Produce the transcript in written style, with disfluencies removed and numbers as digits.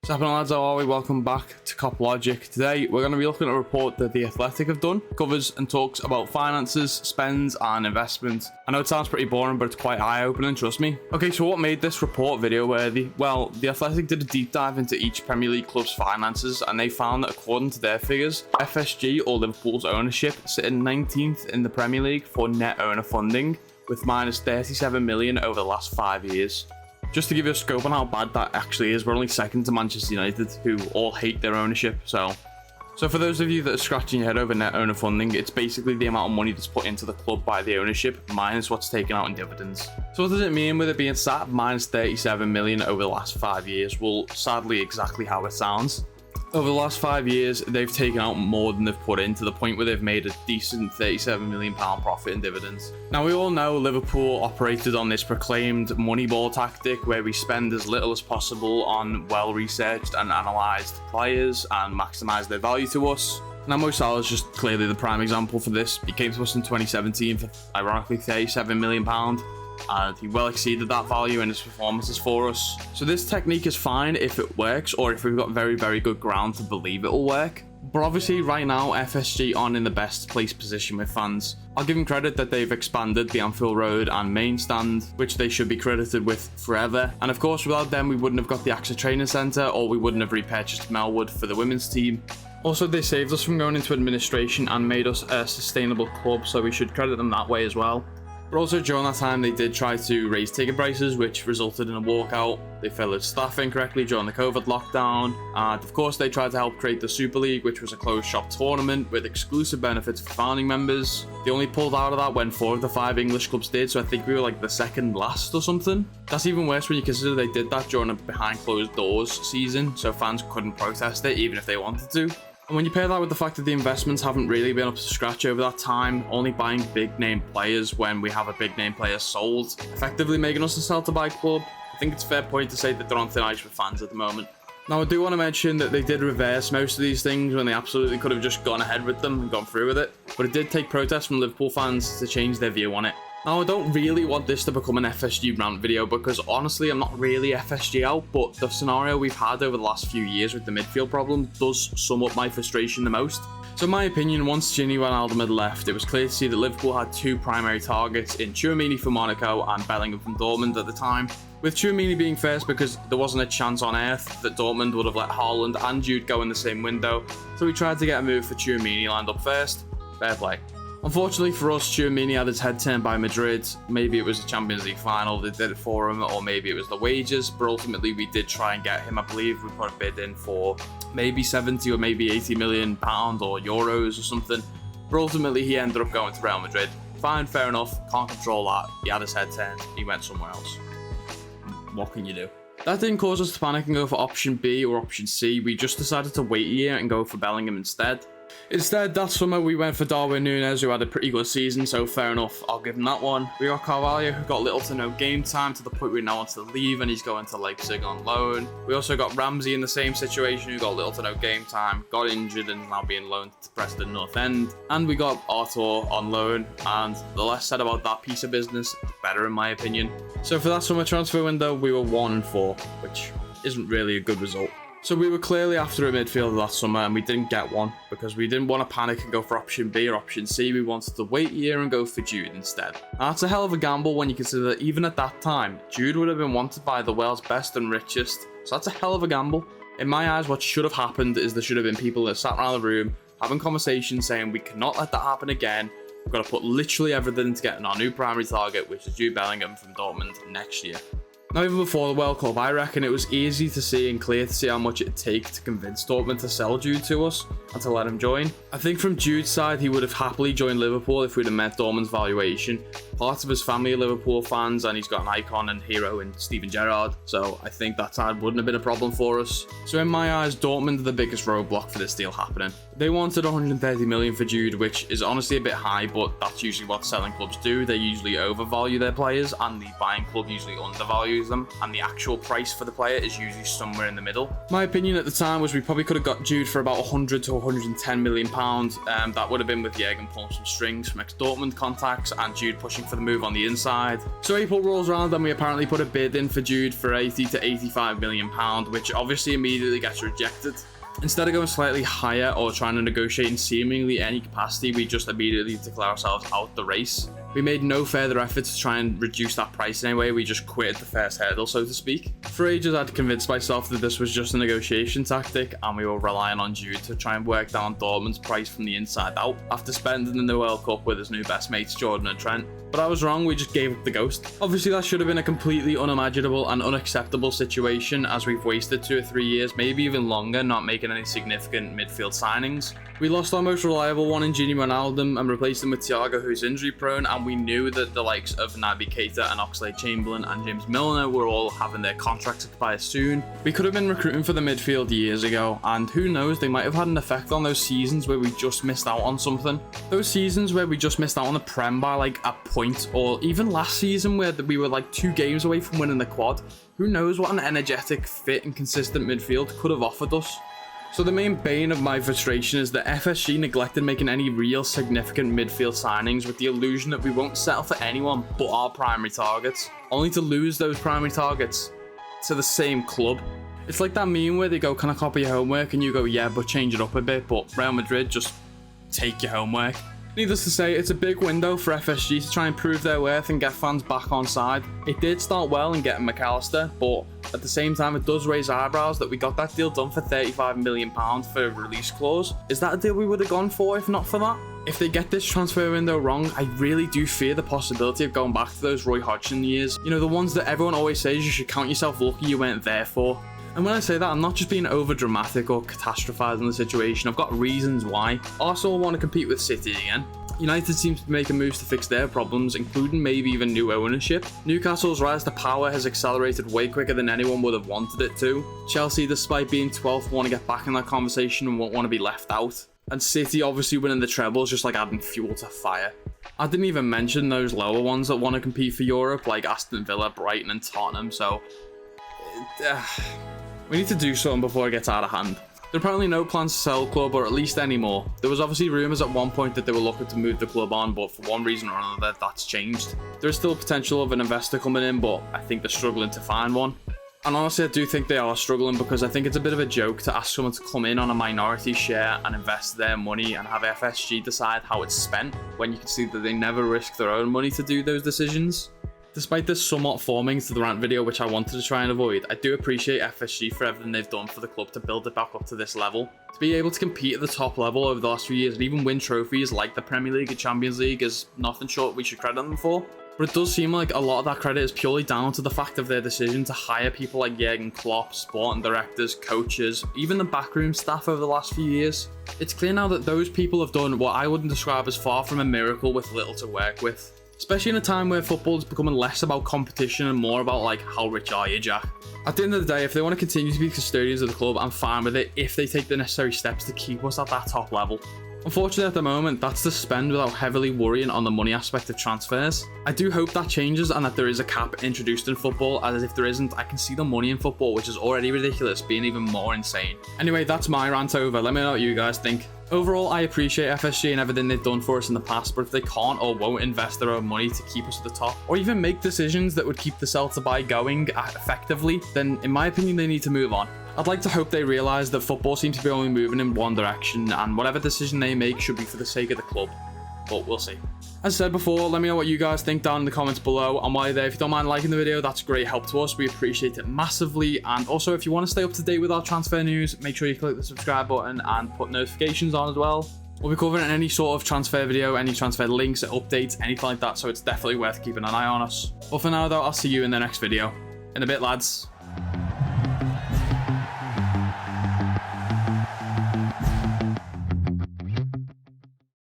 What's happening, lads? How are we? Welcome back to Cop Logic. Today we're going to be looking at a report that The Athletic have done. Covers and talks about finances, spends and investments. I know it sounds pretty boring, but it's quite eye-opening, trust me. Okay, so what made this report video worthy? Well, The Athletic did a deep dive into each Premier League club's finances, and they found that according to their figures, FSG, or Liverpool's ownership, sit in 19th in the Premier League for net owner funding, with minus 37 million over the last 5 years. Just to give you a scope on how bad that actually is, we're only second to Manchester United, who all hate their ownership. So for those of you that are scratching your head over net owner funding, it's basically the amount of money that's put into the club by the ownership minus what's taken out in dividends. So what does it mean with it being sat at minus 37 million over the last 5 years? Well, sadly, exactly how it sounds. Over the last 5 years, they've taken out more than they've put in, to the point where they've made a decent £37 million profit in dividends. Now, we all know Liverpool operated on this proclaimed Moneyball tactic, where we spend as little as possible on well-researched and analysed players and maximise their value to us. Now, Mo Salah is just clearly the prime example for this. He came to us in 2017 for, ironically, £37 million. And he well exceeded that value in his performances for us. So this technique is fine if it works, or if we've got very, very good ground to believe it will work. But obviously right now FSG aren't in the best placed position with fans. I'll give them credit that they've expanded the Anfield Road and main stand, which they should be credited with forever. And of course, without them we wouldn't have got the AXA Training Centre, or we wouldn't have repurchased Melwood for the women's team. Also, they saved us from going into administration and made us a sustainable club, so we should credit them that way as well. But also during that time they did try to raise ticket prices, which resulted in a walkout. They filled staff incorrectly during the COVID lockdown, and of course they tried to help create the Super League, which was a closed shop tournament with exclusive benefits for founding members. They only pulled out of that when 4 of the 5 English clubs did, so I think we were like the second last or something. That's even worse when you consider they did that during a behind closed doors season, so fans couldn't protest it even if they wanted to. And when you pair that with the fact that the investments haven't really been up to scratch over that time, only buying big name players when we have a big name player sold, effectively making us a sell to buy club, I think it's a fair point to say that they're on thin ice with fans at the moment. Now, I do want to mention that they did reverse most of these things when they absolutely could have just gone ahead with them and gone through with it, but it did take protests from Liverpool fans to change their view on it. Now, I don't really want this to become an FSG rant video, because honestly I'm not really FSG out, but the scenario we've had over the last few years with the midfield problem does sum up my frustration the most. So in my opinion, once Gini Wijnaldum had left, it was clear to see that Liverpool had 2 primary targets in Tchouaméni for Monaco and Bellingham from Dortmund at the time. With Tchouaméni being first because there wasn't a chance on earth that Dortmund would have let Haaland and Jude go in the same window, so we tried to get a move for Tchouaméni lined up first. Fair play. Unfortunately for us, Tchouaméni had his head turned by Madrid. Maybe it was the Champions League final that did it for him, or maybe it was the wages, but ultimately we did try and get him. I believe we put a bid in for maybe 70 or maybe 80 million pounds or euros or something, but ultimately he ended up going to Real Madrid. Fine, fair enough, can't control that. He had his head turned, he went somewhere else. What can you do? That didn't cause us to panic and go for option B or option C. We just decided to wait a year and go for Bellingham instead. Instead, that summer we went for Darwin Núñez, who had a pretty good season, so fair enough, I'll give him that one. We got Carvalho, who got little to no game time, to the point where he now wants to leave and he's going to Leipzig on loan. We also got Ramsey in the same situation, who got little to no game time, got injured and now being loaned to Preston North End. And we got Artur on loan, and the less said about that piece of business, the better in my opinion. So for that summer transfer window, we were 1-4, which isn't really a good result. So we were clearly after a midfielder that summer, and we didn't get one because we didn't want to panic and go for option B or option C. We wanted to wait a year and go for Jude instead. Now, that's a hell of a gamble when you consider that even at that time, Jude would have been wanted by the world's best and richest. So that's a hell of a gamble. In my eyes, what should have happened is there should have been people that sat around the room having conversations saying we cannot let that happen again. We've got to put literally everything into getting our new primary target, which is Jude Bellingham from Dortmund next year. Now, even before the World Cup, I reckon it was easy to see and clear to see how much it'd take to convince Dortmund to sell Jude to us and to let him join. I think from Jude's side, he would have happily joined Liverpool if we'd have met Dortmund's valuation. Part of his family are Liverpool fans, and he's got an icon and hero in Steven Gerrard, so I think that side wouldn't have been a problem for us. So in my eyes, Dortmund are the biggest roadblock for this deal happening. They wanted 130 million for Jude, which is honestly a bit high, but that's usually what selling clubs do. They usually overvalue their players, and the buying club usually undervalues them, and the actual price for the player is usually somewhere in the middle. My opinion at the time was we probably could have got Jude for about 100 to 110 million pounds. That would have been with Jurgen pulling some strings from ex-Dortmund contacts and Jude pushing for the move on the inside. So April rolls around and we apparently put a bid in for Jude for 80 to 85 million pound, which obviously immediately gets rejected. Instead of going slightly higher or trying to negotiate in seemingly any capacity, we just immediately declare ourselves out the race. We made no further efforts to try and reduce that price anyway, we just quit at the first hurdle, so to speak. For ages I'd convinced myself that this was just a negotiation tactic and we were relying on Jude to try and work down Dortmund's price from the inside out after spending in the World Cup with his new best mates Jordan and Trent. But I was wrong, we just gave up the ghost. Obviously that should have been a completely unimaginable and unacceptable situation, as we've wasted 2 or 3 years, maybe even longer, not making any significant midfield signings. We lost our most reliable one in Gini Wijnaldum and replaced him with Thiago, who's injury prone, and we knew that the likes of Naby Keita and Oxlade-Chamberlain and James Milner were all having their contracts expire soon. We could have been recruiting for the midfield years ago, and who knows, they might have had an effect on those seasons where we just missed out on something. Those seasons where we just missed out on the Prem by like a point, or even last season where we were like 2 games away from winning the quad. Who knows what an energetic, fit and consistent midfield could have offered us. So the main bane of my frustration is that FSG neglected making any real significant midfield signings with the illusion that we won't settle for anyone but our primary targets, only to lose those primary targets to the same club. It's like that meme where they go, "Can I copy your homework?" and you go, "Yeah, but change it up a bit," but Real Madrid just take your homework. Needless to say, it's a big window for FSG to try and prove their worth and get fans back on side. It did start well in getting McAllister, but at the same time it does raise eyebrows that we got that deal done for £35 million for a release clause. Is that a deal we would have gone for if not for that? If they get this transfer window wrong, I really do fear the possibility of going back to those Roy Hodgson years. You know, the ones that everyone always says you should count yourself lucky you weren't there for. And when I say that, I'm not just being over dramatic or catastrophizing the situation. I've got reasons why. Arsenal want to compete with City again. United seems to be making moves to fix their problems, including maybe even new ownership. Newcastle's rise to power has accelerated way quicker than anyone would have wanted it to. Chelsea, despite being 12th, want to get back in that conversation and won't want to be left out. And City obviously winning the treble is just like adding fuel to fire. I didn't even mention those lower ones that want to compete for Europe, like Aston Villa, Brighton and Tottenham, so we need to do something before it gets out of hand. There are apparently no plans to sell the club, or at least anymore. There was obviously rumours at one point that they were looking to move the club on, but for one reason or another, that's changed. There is still potential of an investor coming in, but I think they're struggling to find one. And honestly, I do think they are struggling, because I think it's a bit of a joke to ask someone to come in on a minority share and invest their money and have FSG decide how it's spent, when you can see that they never risk their own money to do those decisions. Despite this somewhat forming to the rant video, which I wanted to try and avoid, I do appreciate FSG for everything they've done for the club to build it back up to this level. To be able to compete at the top level over the last few years and even win trophies like the Premier League and Champions League is nothing short we should credit them for. But it does seem like a lot of that credit is purely down to the fact of their decision to hire people like Jurgen Klopp, sporting directors, coaches, even the backroom staff over the last few years. It's clear now that those people have done what I wouldn't describe as far from a miracle with little to work with. Especially in a time where football is becoming less about competition and more about like, how rich are you, Jack? At the end of the day, if they want to continue to be custodians of the club, I'm fine with it if they take the necessary steps to keep us at that top level. Unfortunately, at the moment, that's to spend without heavily worrying on the money aspect of transfers. I do hope that changes and that there is a cap introduced in football, as if there isn't, I can see the money in football, which is already ridiculous, being even more insane. Anyway, that's my rant over. Let me know what you guys think. Overall, I appreciate FSG and everything they've done for us in the past, but if they can't or won't invest their own money to keep us at the top, or even make decisions that would keep the sell to buy going effectively, then in my opinion, they need to move on. I'd like to hope they realise that football seems to be only moving in one direction, and whatever decision they make should be for the sake of the club. But we'll see. As I said before, let me know what you guys think down in the comments below. And while you're there, if you don't mind liking the video, that's a great help to us. We appreciate it massively. And also, if you want to stay up to date with our transfer news, make sure you click the subscribe button and put notifications on as well. We'll be covering any sort of transfer video, any transfer links, updates, anything like that. So it's definitely worth keeping an eye on us. But for now, though, I'll see you in the next video. In a bit, lads.